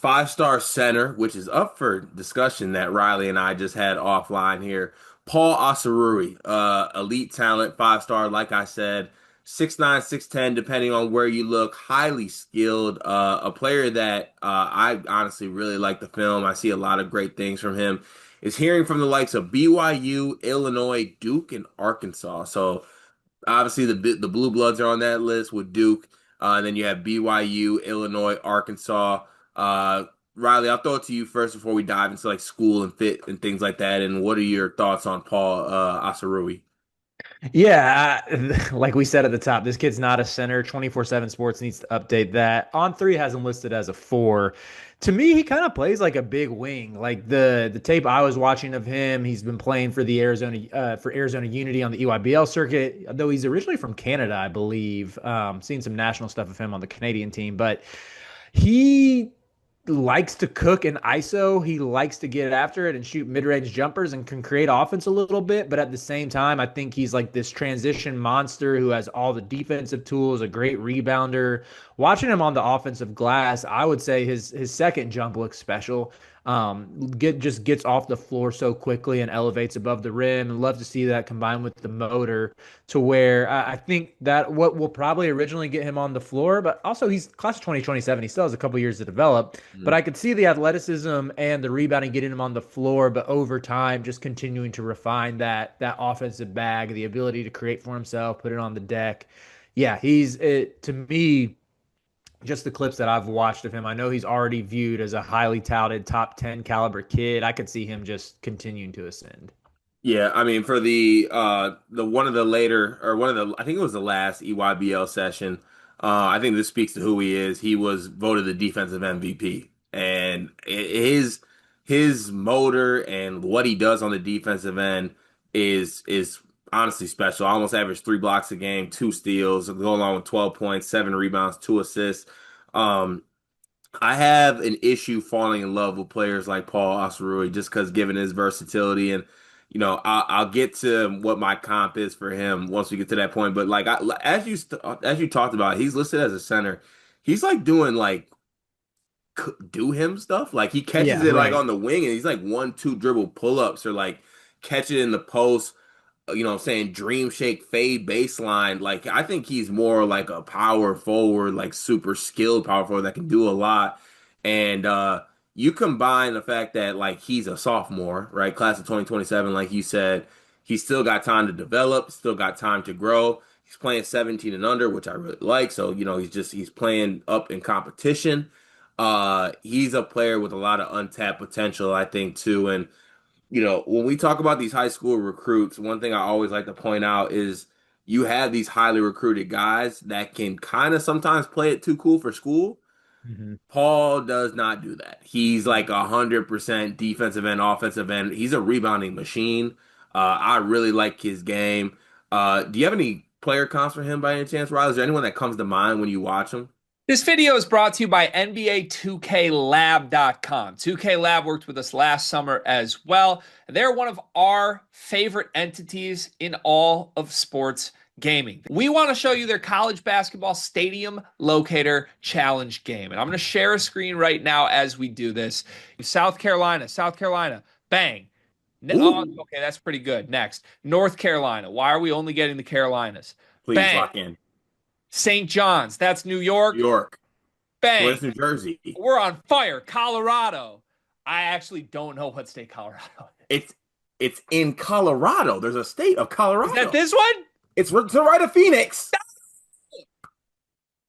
Five-star center, which is up for discussion that Riley and I just had offline here. Paul Osaruyi, elite talent, five-star, like I said, 6'9", 6'10", depending on where you look, highly skilled, a player that I honestly really like the film. I see a lot of great things from him. Is hearing from the likes of BYU, Illinois, Duke, and Arkansas. So obviously the Blue Bloods are on that list with Duke. And then you have BYU, Illinois, Arkansas. Uh, Riley, I'll throw it to you first before we dive into like school and fit and things like that. And what are your thoughts on Paul Osaruyi? Yeah, like we said at the top, this kid's not a center. 24/7 Sports needs to update that. On three has him listed as a four. To me, he kind of plays like a big wing. Like the tape I was watching of him, he's been playing for the Arizona Unity on the EYBL circuit. Though he's originally from Canada, I believe. Seen some national stuff of him on the Canadian team, but he likes to cook in ISO. He likes to get after it and shoot mid-range jumpers and can create offense a little bit. But at the same time, I think he's like this transition monster who has all the defensive tools, a great rebounder. Watching him on the offensive glass, I would say his second jump looks special. Just gets off the floor so quickly and elevates above the rim. And love to see that combined with the motor to where I think that what will probably originally get him on the floor, but also he's class of 2027. He still has a couple years to develop. But I could see the athleticism and the rebounding getting him on the floor, but over time, just continuing to refine that offensive bag, the ability to create for himself, put it on the deck. Yeah, he's it to me. Just the clips that I've watched of him, I know he's already viewed as a highly touted top 10 caliber kid. I could see him just continuing to ascend. Yeah, I mean for the one of the later or one of the I think it was the last EYBL session. I think this speaks to who he is. He was voted the defensive MVP, and his motor and what he does on the defensive end is honestly special. Almost averaged 3 blocks a game, 2 steals, go along with 12 points, 7 rebounds, 2 assists. Um, I have an issue falling in love with players like Paul Osaruyi just because given his versatility and I'll get to what my comp is for him once we get to that point. But like as you talked about, he's listed as a center. He's like doing like do him stuff. Like he catches Yeah, it like right. on the wing and he's like 1, 2 dribble pull ups or like catch it in the post. What I'm saying, dream shake fade baseline. Like I think he's more like a power forward, like super skilled power forward that can do a lot. And you combine the fact that like he's a sophomore, right? Class of 2027, like you said, he's still got time to develop, still got time to grow. He's playing 17 and under, which I really like. So, he's playing up in competition. He's a player with a lot of untapped potential, I think, too. And when we talk about these high school recruits, one thing I always like to point out is you have these highly recruited guys that can kind of sometimes play it too cool for school. Mhm. Paul does not do that. He's like 100% defensive end, offensive end. He's a rebounding machine. I really like his game. Do you have any player comps for him by any chance, Riley? Is there anyone that comes to mind when you watch him? This video is brought to you by NBA2K Lab.com. 2K Lab worked with us last summer as well. They're one of our favorite entities in all of sports gaming. We want to show you their college basketball stadium locator challenge game. And I'm going to share a screen right now as we do this. South Carolina, bang. Oh, Ooh, okay, that's pretty good. Next, North Carolina. Why are we only getting the Carolinas? please Bang. lock in. St. John's, that's New New York. York. Bang. Where's New Jersey? We're on fire. Colorado. I actually don't know what state Colorado is. It's in Colorado. There's a state of Is that Colorado. this one? It's to the right of Phoenix.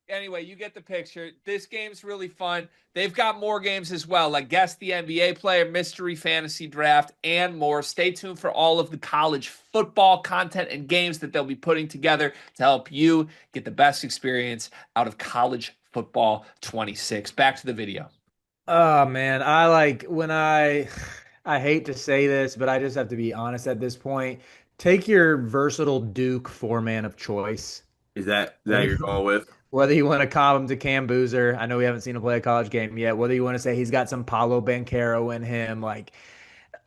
Anyway, you get the picture. This game's really fun. They've got more games as well, like Guess the NBA Player, Mystery Fantasy Draft, and more. Stay tuned for all of the college football content and games that they'll be putting together to help you get the best experience out of college football 26. Back to the video. Oh man, I like when I hate to say this, but I just have to be honest at this point. Take your versatile Duke four-man of choice. Is that you're going with? Whether you want to call him to Cam Boozer, I know we haven't seen him play a college game yet. Whether you want to say he's got some Paulo Banchero in him, like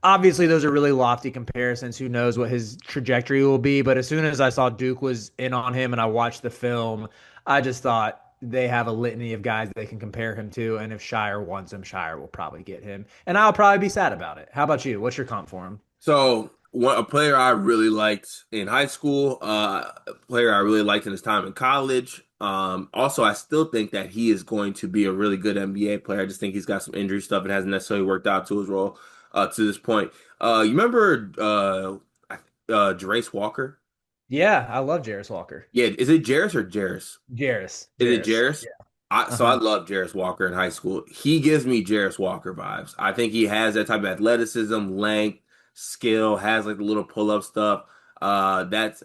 obviously those are really lofty comparisons. Who knows what his trajectory will be? But as soon as I saw Duke was in on him and I watched the film, I just thought they have a litany of guys they can compare him to, and if Shire wants him, Shire will probably get him, and I'll probably be sad about it. How about you? What's your comp for him? So a player I really liked in high school, a player I really liked in his time in college. Also, I still think that he is going to be a really good NBA player. I just think he's got some injury stuff and hasn't necessarily worked out to his role to this point. You remember Jarace Walker? Yeah, I love Jarris Walker. Yeah, is it Jarris or Jarris? Jarris, Is it Jarris. Jarris? Yeah. So I Uh-huh. love Jarris Walker in high school. He gives me Jarris Walker vibes. I think he has that type of athleticism, length, skill, has like the little pull-up stuff. That's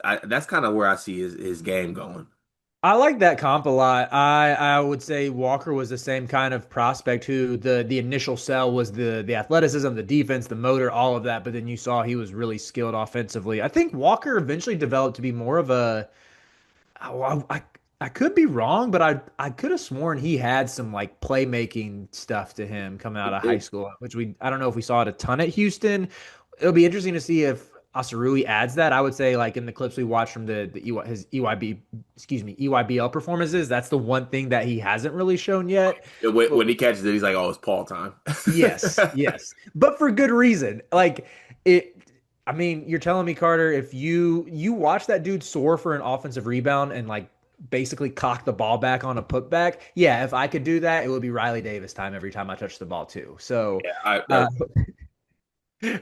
kind of where I see his game going. I like that comp a lot. I would say Walker was the same kind of prospect who the initial sell was the athleticism, the defense, the motor, all of that, but then you saw he was really skilled offensively. I think Walker eventually developed to be more of a I could be wrong, but I could have sworn he had some like playmaking stuff to him coming out of high school, which I don't know if we saw it a ton at Houston. It'll be interesting to see if Osaruyi adds that. I would say like in the clips we watched from the his EYB, excuse me, EYBL performances, that's the one thing that he hasn't really shown yet. But When he catches it, he's like, "Oh, it's Paul time." yes, yes, but for good reason. Like it. I mean, you're telling me, Carter, if you watch that dude soar for an offensive rebound and like basically cock the ball back on a putback, yeah, if I could do that, it would be Riley Davis time every time I touch the ball too. So Yeah, uh,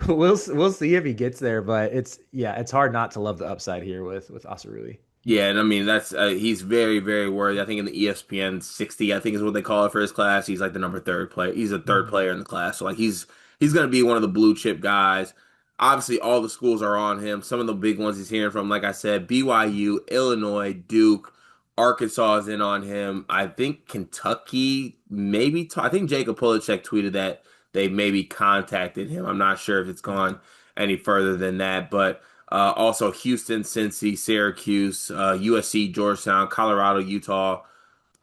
we'll see if he gets there, but it's hard not to love the upside here with Asarui. yeah, and I mean that's he's very, very worthy. I think in the ESPN 60, I think is what they call it for his class. He's like the number third player. He's a third Mhm. player in the class. So like he's gonna be one of the blue chip guys. Obviously, all the schools are on him. Some of the big ones he's hearing from, like I said, BYU, Illinois, Duke, Arkansas is in on him. I think Kentucky, maybe. I think Jacob Polacek tweeted that they maybe contacted him. I'm not sure if it's gone any further than that, but. Also, Houston, Cincy, Syracuse, USC, Georgetown, Colorado, Utah.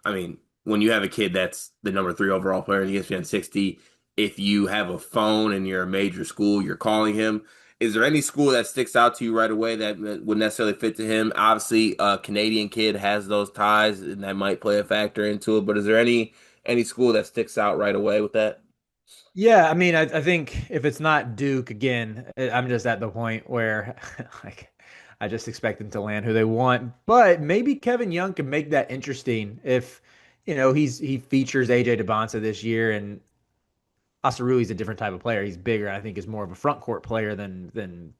I mean, when you have a kid that's the number three overall player in ESPN 60, if you have a phone and you're a major school, you're calling him. Is there any school that sticks out to you right away that would necessarily fit to him? Obviously, a Canadian kid has those ties, and that might play a factor into it. But is there any school that sticks out right away with that? Yeah, I mean, I think if it's not Duke again, I'm just at the point where like I just expect them to land who they want. But maybe Kevin Young can make that interesting if he features AJ DeBonsa this year and Asarui's a different type of player. He's bigger. I think is more of a front court player than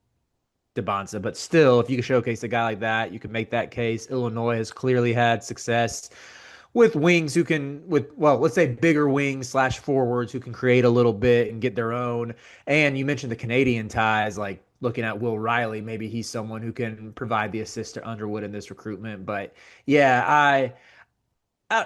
DeBonsa. But still, if you can showcase a guy like that, you can make that case. Illinois has clearly had success with wings who can well, let's say bigger wings slash forwards who can create a little bit and get their own. And you mentioned the Canadian ties, like looking at Will Riley, maybe he's someone who can provide the assist to Underwood in this recruitment. But yeah,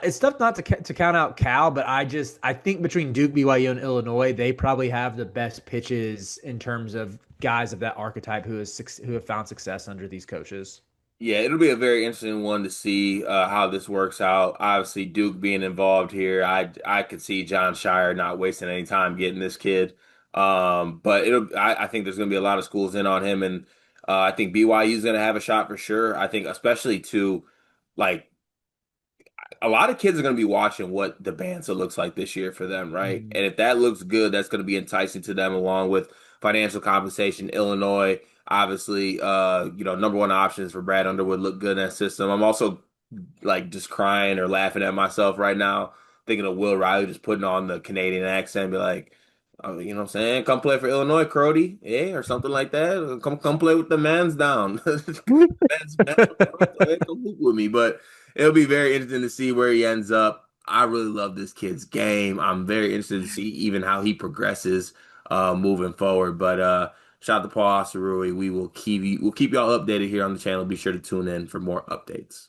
it's tough not to count out Cal, but I think between Duke, BYU, and Illinois, they probably have the best pitches in terms of guys of that archetype who have found success under these coaches. Yeah, it'll be a very interesting one to see how this works out. Obviously, Duke being involved here, I could see John Shire not wasting any time getting this kid. But I think there's going to be a lot of schools in on him, and I think BYU is going to have a shot for sure. I think especially to like a lot of kids are going to be watching what the Banza looks like this year for them, right? Mhm. And if that looks good, that's going to be enticing to them along with financial compensation. Illinois, obviously, number one options for Brad Underwood look good in that system. I'm also like just crying or laughing at myself right now, thinking of Will Riley just putting on the Canadian accent, and be like, oh, you know what I'm saying? Come play for Illinois, Crody, yeah, or something like that. Come play with the man's down. Man's from Toronto. Hey, come hoop with me. But it'll be very interesting to see where he ends up. I really love this kid's game. I'm very interested to see even how he progresses moving forward. But shout out to Paul Osaruyi. We'll keep y'all updated here on the channel. Be sure to tune in for more updates.